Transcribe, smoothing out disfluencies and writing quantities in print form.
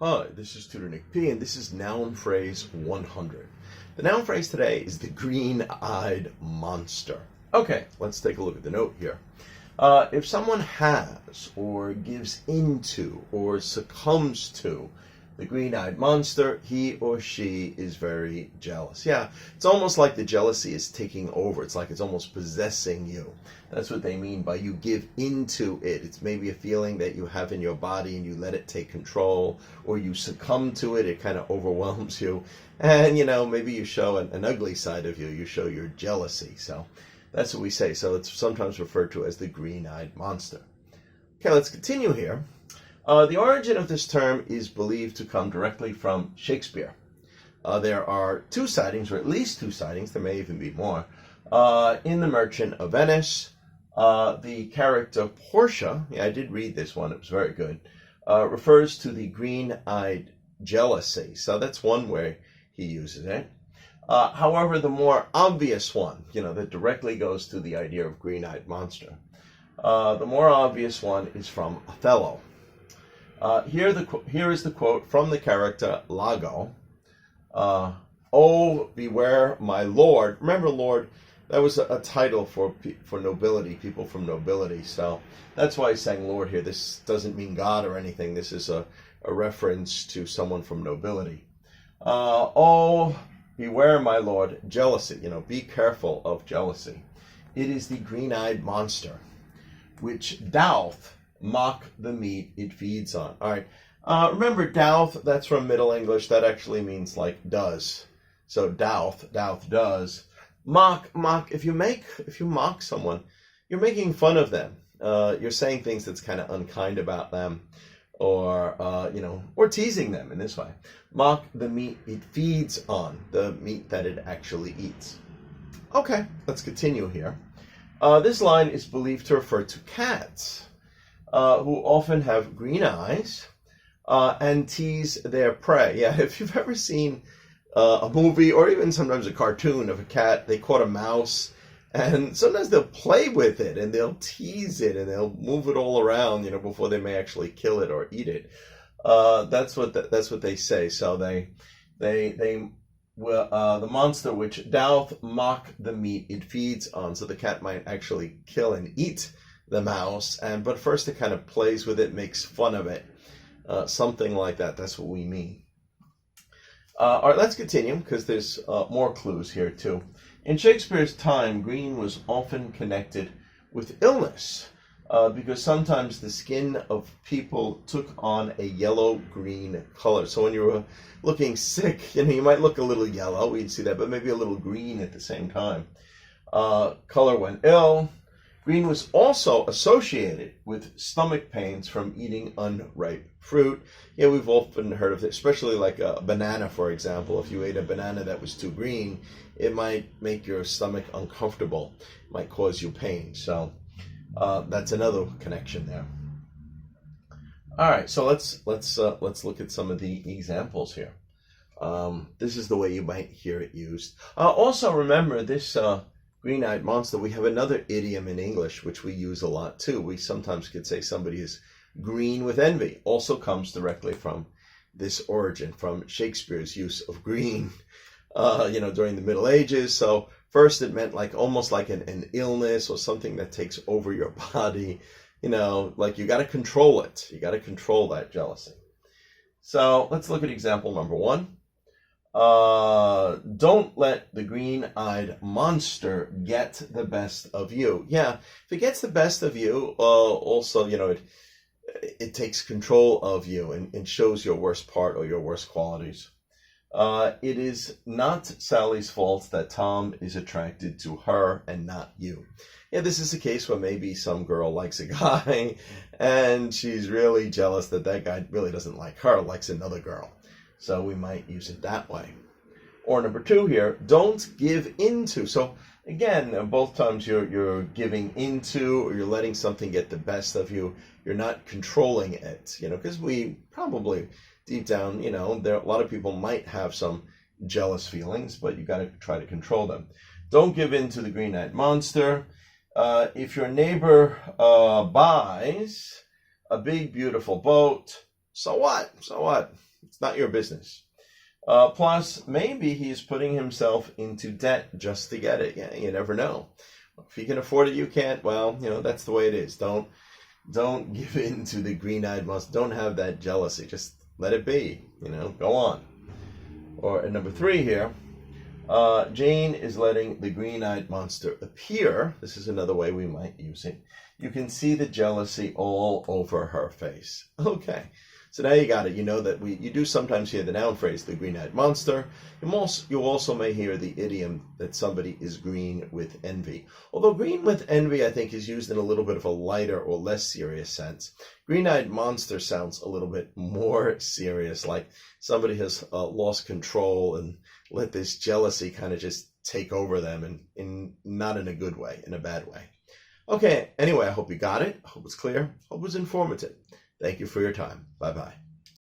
Hi, this is Tutor Nick P, and this is noun phrase 100. The noun phrase today is the green-eyed monster. Okay, let's take a look at the note here. If someone has, or gives into, or succumbs to the green-eyed monster, he or she is very jealous. Yeah, it's almost like the jealousy is taking over. It's like it's almost possessing you. That's what they mean by you give into it. It's maybe a feeling that you have in your body and you let it take control, or you succumb to it. It kind of overwhelms you. And, maybe you show an ugly side of you. You show your jealousy. So that's what we say. So it's sometimes referred to as the green-eyed monster. Okay, let's continue here. The origin of this term is believed to come directly from Shakespeare. There are two sightings, or at least two sightings, there may even be more, in The Merchant of Venice. The character Portia, I did read this one, it was very good, refers to the green-eyed jealousy. So that's one way he uses it. However, the more obvious one, that directly goes to the idea of green-eyed monster, the more obvious one is from Othello. Here is the quote from the character Lago. Oh, beware, my lord. Remember, lord, that was a title for nobility, people from nobility. So that's why he's saying lord here. This doesn't mean God or anything. This is a reference to someone from nobility. Oh, beware, my lord, jealousy. Be careful of jealousy. It is the green-eyed monster, which doth mock the meat it feeds on. All right. Remember, doth, that's from Middle English. That actually means like does. So doth does. Mock. If you mock someone, you're making fun of them. You're saying things that's kind of unkind about them, or or teasing them in this way. Mock the meat it feeds on, the meat that it actually eats. Okay, let's continue here. This line is believed to refer to cats, who often have green eyes and tease their prey. Yeah, if you've ever seen a movie or even sometimes a cartoon of a cat, they caught a mouse, and sometimes they'll play with it and they'll tease it and they'll move it all around, before they may actually kill it or eat it. That's what they say. So the monster which doth mock the meat it feeds on. So the cat might actually kill and eat the mouse, but first it kind of plays with it, makes fun of it, something like that. That's what we mean. All right, let's continue, because there's more clues here too. In Shakespeare's time, green was often connected with illness, because sometimes the skin of people took on a yellow-green color. So when you were looking sick, you might look a little yellow, we'd see that, but maybe a little green at the same time. Color when ill. Green was also associated with stomach pains from eating unripe fruit. Yeah, we've often heard of it, especially like a banana, for example. If you ate a banana that was too green, it might make your stomach uncomfortable. It might cause you pain. So that's another connection there. All right, so let's look at some of the examples here. This is the way you might hear it used. Also, remember this. Green-eyed monster, we have another idiom in English which we use a lot too. We sometimes could say somebody is green with envy. Also comes directly from this origin, from Shakespeare's use of green, during the Middle Ages. So first it meant almost like an illness or something that takes over your body. Like you got to control it. You got to control that jealousy. So let's look at example number 1. Don't let the green-eyed monster get the best of you. Yeah, if it gets the best of you, also, it takes control of you and shows your worst part or your worst qualities. It is not Sally's fault that Tom is attracted to her and not you. Yeah, this is a case where maybe some girl likes a guy and she's really jealous that guy really doesn't like her, likes another girl. So we might use it that way. Or number 2 here, don't give into. So again, both times you're giving into, or you're letting something get the best of you. You're not controlling it, because we probably deep down, a lot of people might have some jealous feelings, but you got to try to control them. Don't give in to the green-eyed monster. If your neighbor buys a big, beautiful boat, So what? So what? It's not your business. Plus, maybe he's putting himself into debt just to get it. Yeah, you never know. If he can afford it, you can't. Well, that's the way it is. Don't give in to the green-eyed monster. Don't have that jealousy. Just let it be. Go on. Or at number 3 here, Jane is letting the green-eyed monster appear. This is another way we might use it. You can see the jealousy all over her face. Okay. So now you got it. You know that you do sometimes hear the noun phrase, the green-eyed monster. You also may hear the idiom that somebody is green with envy. Although green with envy, I think, is used in a little bit of a lighter or less serious sense. Green-eyed monster sounds a little bit more serious, like somebody has lost control and let this jealousy kind of just take over them, and not in a good way, in a bad way. Okay, anyway, I hope you got it. I hope it's clear. I hope it was informative. Thank you for your time. Bye-bye.